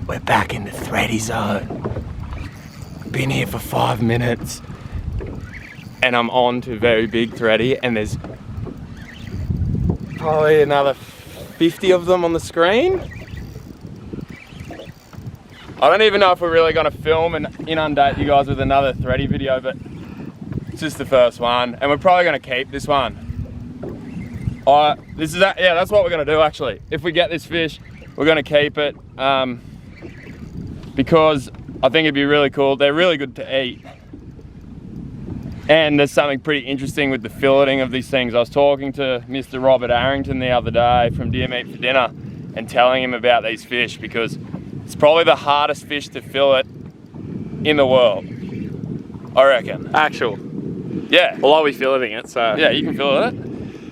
We're back in the thready zone. Been here for 5 minutes. And I'm on to very big thready, and there's probably another 50 of them on the screen. I don't even know if we're really gonna film and inundate you guys with another thready video, but it's just the first one, and we're probably gonna keep this one. Yeah, that's what we're gonna do actually. If we get this fish, we're gonna keep it because I think it'd be really cool. They're really good to eat. And there's something pretty interesting with the filleting of these things. I was talking to Mr. Robert Arrington the other day from Deer Meat for Dinner and telling him about these fish because it's probably the hardest fish to fillet in the world, I reckon. Actual. Yeah. Well, I'll be filleting it, so. Yeah, you can fillet it.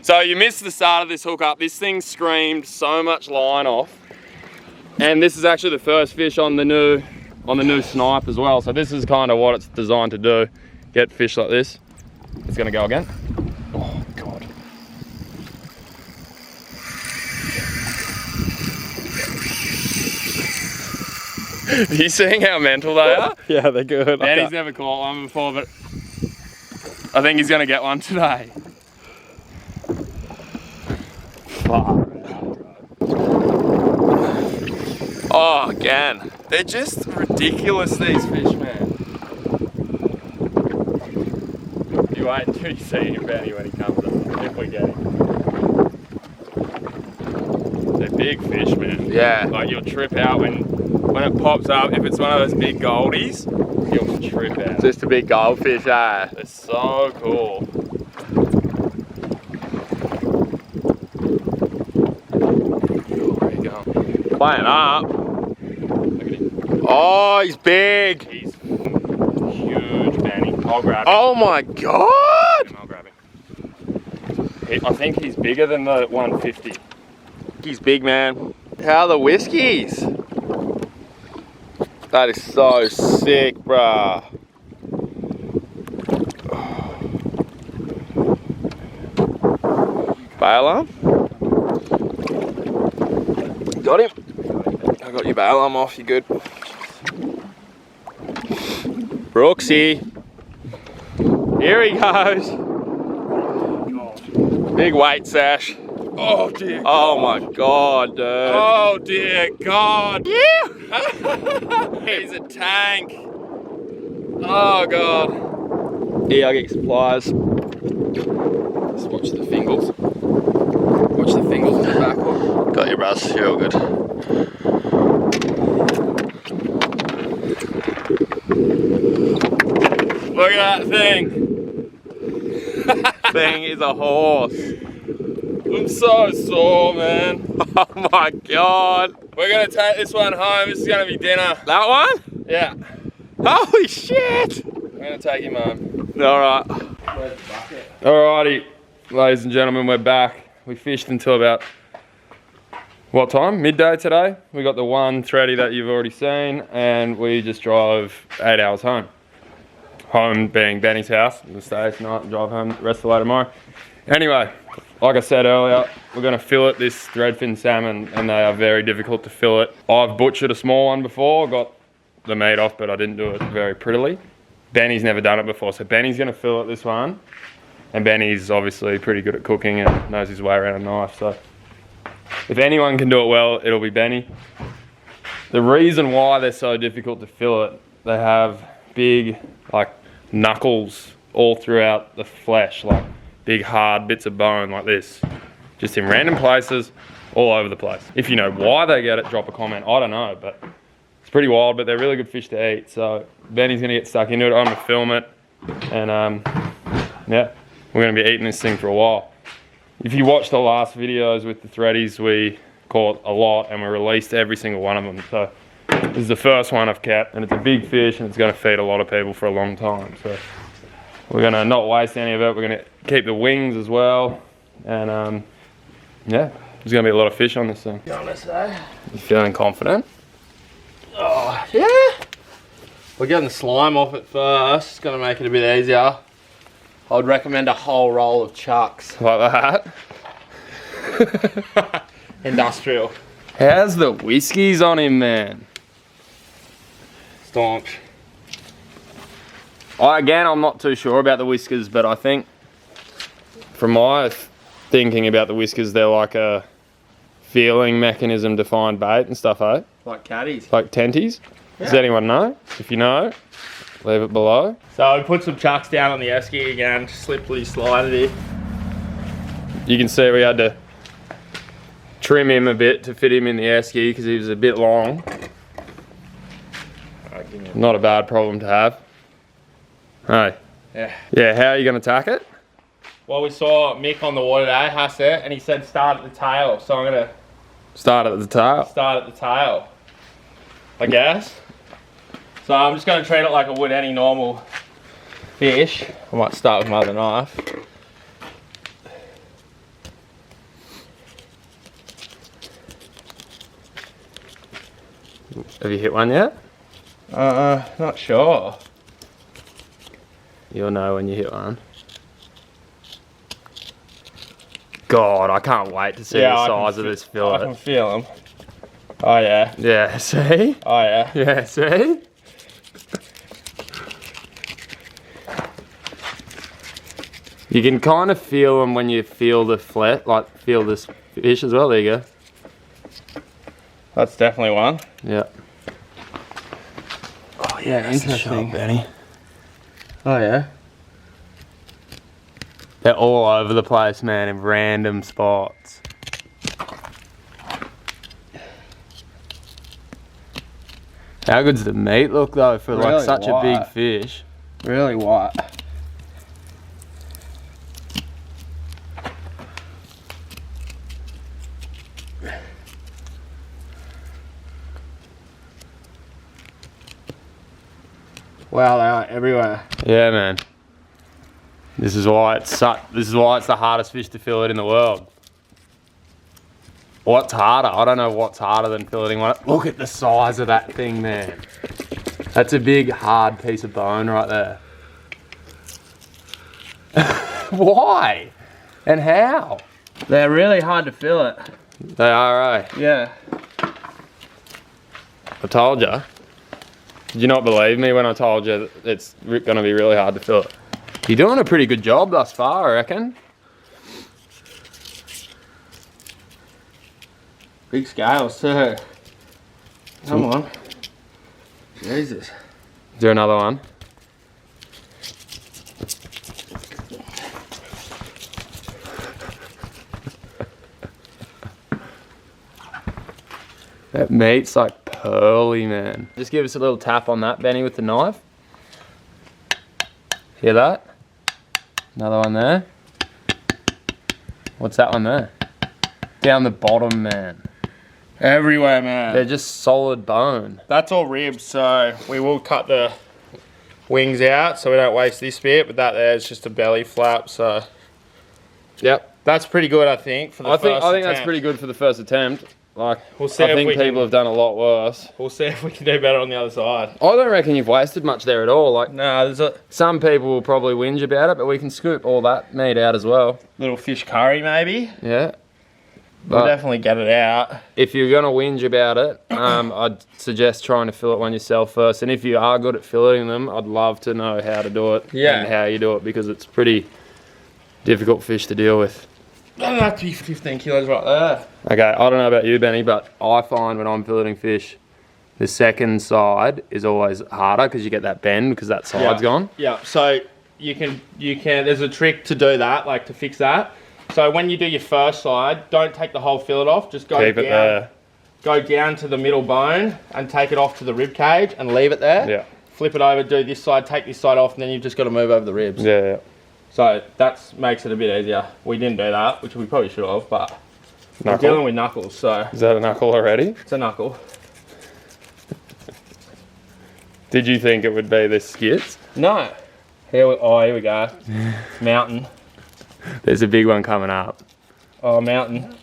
So you missed the start of this hookup. This thing screamed so much line off. And this is actually the first fish on the new snipe as well. So this is kind of what it's designed to do. Get fish like this. It's gonna go again. Oh God. Are you seeing how mental they are? Yeah, they're good. And he's never caught one before, but I think he's gonna get one today. Oh, again. They're just ridiculous, these fish, man. You wait until you see him, Benny, when he comes up, if we get him. They're big fish, man. Yeah. Like, you'll trip out when it pops up. If it's one of those big goldies, you'll trip out. Just a big goldfish, eh? They're so cool. Where are you going? Playing up. Look at him. Oh, he's big. He's huge, Benny. I'll grab him. Oh my God. I'll grab him. I think he's bigger than the 150. He's big, man. How are the whiskies? That is so sick, bruh. Bail arm? Got him. I got your bail arm off, you good. Brooksy. Here he goes. Big weight sash. Oh dear. Oh my God, dude. Oh dear God. Yeah. He's a tank. Oh God. Yeah, I'll get your supplies. Just watch the fingers. Watch the fingers in the back hook. Got your brush, you're all good. Look at that thing. Thing is a horse. I'm so sore, man. Oh my God. We're gonna take this one home. This is gonna be dinner. That one? Yeah. Holy shit. I'm gonna take him home. Alright. Where's the bucket? Alrighty, ladies and gentlemen, we're back. We fished until about, what time? Midday today. We got the one thready that you've already seen, and we just drove 8 hours home. Home being Benny's house. We'll stay tonight and drive home the rest of the way tomorrow. Anyway, like I said earlier, we're gonna fillet this threadfin salmon, and they are very difficult to fillet. I've butchered a small one before, got the meat off, but I didn't do it very prettily. Benny's never done it before, so Benny's gonna fillet this one. And Benny's obviously pretty good at cooking and knows his way around a knife, so if anyone can do it well, it'll be Benny. The reason why they're so difficult to fillet, they have big, like, knuckles all throughout the flesh, like big hard bits of bone like this, just in random places all over the place. If you know why they get it, drop a comment. I don't know, but it's pretty wild, but they're really good fish to eat. So Benny's gonna get stuck into it. I'm gonna film it, and yeah, we're gonna be eating this thing for a while. If you watch the last videos with the threadies, we caught a lot and we released every single one of them. So this is the first one I've kept, and it's a big fish and it's gonna feed a lot of people for a long time. So we're gonna not waste any of it. We're gonna keep the wings as well. And yeah, there's gonna be a lot of fish on this thing. Be honest, eh? You feeling confident? Oh, yeah. We're getting the slime off it first. It's gonna make it a bit easier. I would recommend a whole roll of chucks. Like that? Industrial. How's the whiskies on him, man? Staunch. Again, I'm not too sure about the whiskers, but I think from my thinking about the whiskers, they're like a feeling mechanism to find bait and stuff, eh? Like caddies. Like tenties? Yeah. Does anyone know? If you know, leave it below. So we put some chucks down on the esky again, slippery slided it. You can see we had to trim him a bit to fit him in the esky because he was a bit long. Not a bad problem to have. Hey. Yeah. Yeah, how are you going to tack it? Well, we saw Mick on the water today, Hassett, and he said start at the tail. So I'm going to Start at the tail. start at the tail, I guess. So I'm just going to treat it like I would any normal fish. I might start with my other knife. Have you hit one yet? Not sure. You'll know when you hit one. God, I can't wait to see the size of this I fillet. can feel them. Oh yeah. Yeah, see? Oh yeah. Yeah, see? You can kind of feel them when you feel the flet, like feel this fish as well. There you go. That's definitely one. Yeah. Oh yeah, That's a sharp Benny. Oh yeah. They're all over the place, man, in random spots. How good's the meat look though for like Really such a white. big fish? Really white. Wow, they are everywhere. Yeah, man. This is why it's the hardest fish to fillet in the world. What's harder? I don't know what's harder than filleting one. Look at the size of that thing, man. That's a big, hard piece of bone right there. Why? And how? They're really hard to fillet. They are, eh? Yeah. I told you. Did you not believe me when I told you that it's going to be really hard to fillet? You're doing a pretty good job thus far, I reckon. Big scales too. Come on. Jesus. Is there another one? That meat's like pearly, man. Just give us a little tap on that, Benny, with the knife. Hear that? Another one there. What's that one there? Down the bottom, man. Everywhere, man. They're just solid bone. That's all ribs, so we will cut the wings out so we don't waste this bit, but that there is just a belly flap, so Yep. that's pretty good, I think, for the I first think attempt. that's pretty good for the first attempt. Like, We'll see I if think we people can- have done a lot worse. We'll see if we can do better on the other side. I don't reckon you've wasted much there at all. Like, No, there's a some people will probably whinge about it, but we can scoop all that meat out as well. little fish curry, maybe. Yeah. We'll But definitely get it out. if you're gonna whinge about it, I'd suggest trying to fillet one yourself first. And if you are good at filleting them, I'd love to know how to do it Yeah. and how you do it, because it's pretty difficult fish to deal with. Doesn't have to be 15 kilos right there. Okay, I don't know about you, Benny, but I find when I'm filleting fish, the second side is always harder because you get that bend because that side's gone. Yeah, so you can, there's a trick to do that, like to fix that. So when you do your first side, don't take the whole fillet off, just go Keep down. it there. Go down to the middle bone and take it off to the rib cage and leave it there. Yeah. Flip it over, do this side, take this side off, and then you've just got to move over the ribs. Yeah. So that makes it a bit easier. We didn't do that, which we probably should have, but we're Knuckle? dealing with knuckles, so Is that a knuckle already? it's a knuckle. Did you think it would be this skits? No. Here we go. Mountain. There's a big one coming up. Oh, mountain.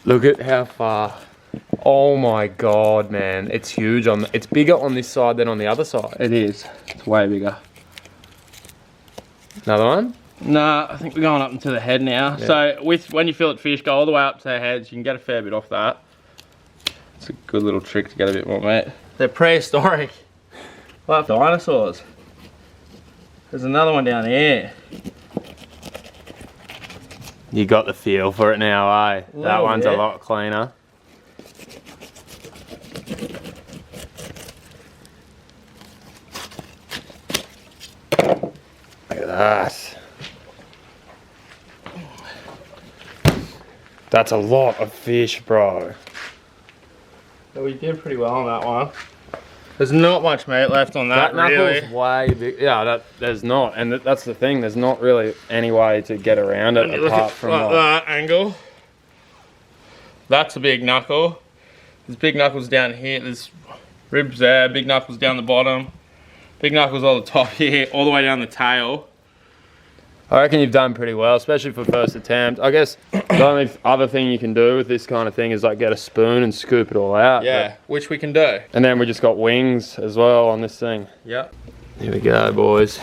Look at how far. Oh my god, man. It's huge. It's bigger on this side than on the other side. It is. It's way bigger. Another one? No, I think we're going up into the head now. Yeah. So when you fillet fish, go all the way up to their heads. You can get a fair bit off that. It's a good little trick to get a bit more meat. They're prehistoric. Like dinosaurs. There's another one down here. You got the feel for it now, eh? That one's a lot cleaner. Look at that. That's a lot of fish, bro. So we did pretty well on that one. There's not much meat left on that, really. Knuckle's way big. Yeah, there's not, and that's the thing. There's not really any way to get around it apart from like that angle. That's a big knuckle. There's big knuckles down here. There's ribs there. Big knuckles down the bottom. Big knuckles on the top here, all the way down the tail. I reckon you've done pretty well, especially for first attempt. I guess the only other thing you can do with this kind of thing is like get a spoon and scoop it all out. Yeah, which we can do. And then we just got wings as well on this thing. Yep. Here we go, boys.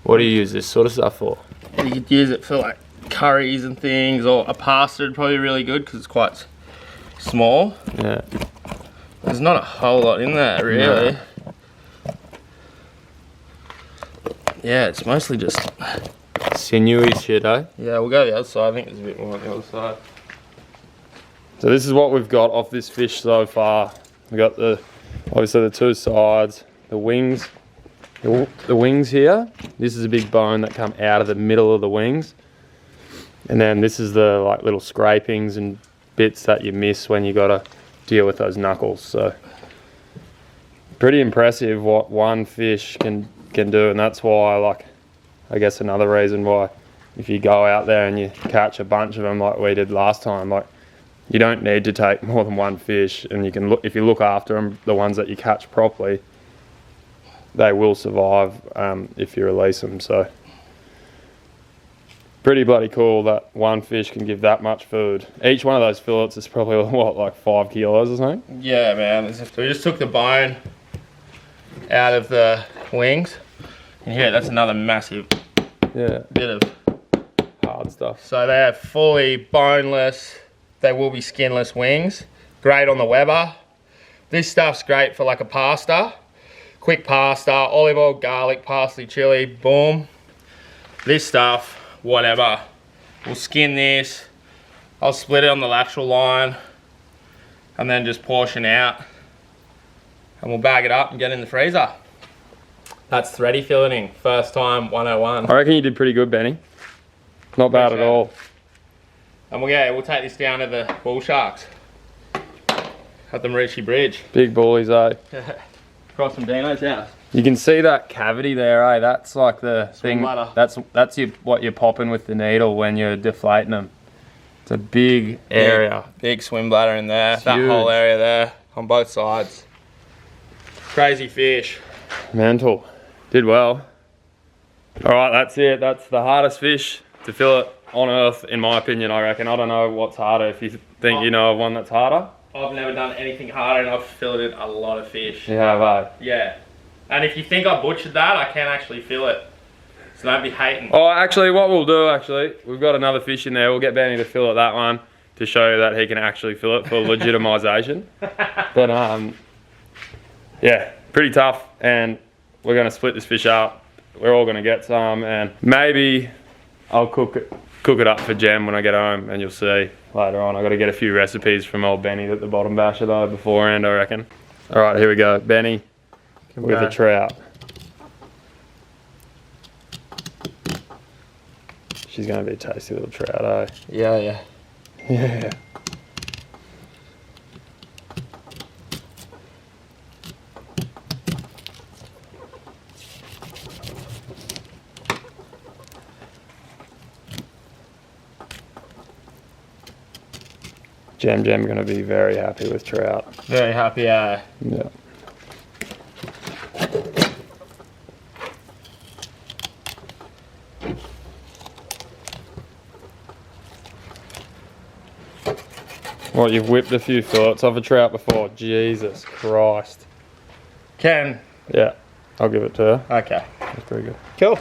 What do you use this sort of stuff for? You could use it for like curries and things, or a pasta would probably be really good because it's quite small. Yeah. There's not a whole lot in there, really. No. Yeah, it's mostly just sinewy shit, eh? Yeah, we'll go the other side. I think there's a bit more on the other side. So this is what we've got off this fish so far. We got obviously the two sides, the wings, the wings here. This is a big bone that come out of the middle of the wings, and then this is the like little scrapings and bits that you miss when you gotta deal with those knuckles. So pretty impressive what one fish can do, and that's why, like, I guess another reason why if you go out there and you catch a bunch of them like we did last time, like, you don't need to take more than one fish, and you can look, if you look after them, the ones that you catch properly, they will survive if you release them. So pretty bloody cool that one fish can give that much food. Each one of those fillets is probably what, like 5 kilos or something? Yeah, man. So we just took the bone out of the wings. And here, that's another massive bit of hard stuff. So they are fully boneless. They will be skinless wings. Great on the Weber. This stuff's great for like a pasta. Quick pasta, olive oil, garlic, parsley, chili, boom. This stuff, whatever. We'll skin this. I'll split it on the lateral line and then just portion out. And we'll bag it up and get in the freezer. That's thready filleting, first time 101. I reckon you did pretty good, Benny. Not bad at all. And we'll take this down to the bull sharks at the Marucci Bridge. Big bullies, eh? Across from Dino's house. You can see that cavity there, eh? That's like the thing. That's what you're popping with the needle when you're deflating them. It's a big area. Big swim bladder in there. That whole area there on both sides. Crazy fish. Mental. Did well. Alright, that's it. That's the hardest fish to fillet on earth, in my opinion, I reckon. I don't know what's harder, if you think you know of one that's harder. I've never done anything harder, and I've filleted a lot of fish. You have, eh? Yeah. And if you think I butchered that, I can actually fillet. So don't be hating. Oh, actually, what we'll do, we've got another fish in there. We'll get Benny to fillet that one to show you that he can actually fillet for legitimisation. But, yeah, pretty tough, and we're going to split this fish up. We're all going to get some, and maybe I'll cook it up for Jem when I get home, and you'll see later on. I've got to get a few recipes from old Benny at the bottom basher though beforehand, I reckon. All right, here we go. Benny with a trout. She's going to be a tasty little trout, eh? Yeah, yeah. Yeah. Jem going to be very happy with trout. Very happy, yeah. Well, you've whipped a few fillets off a trout before. Jesus Christ. Ken. Yeah, I'll give it to her. Okay. That's pretty good. Cool.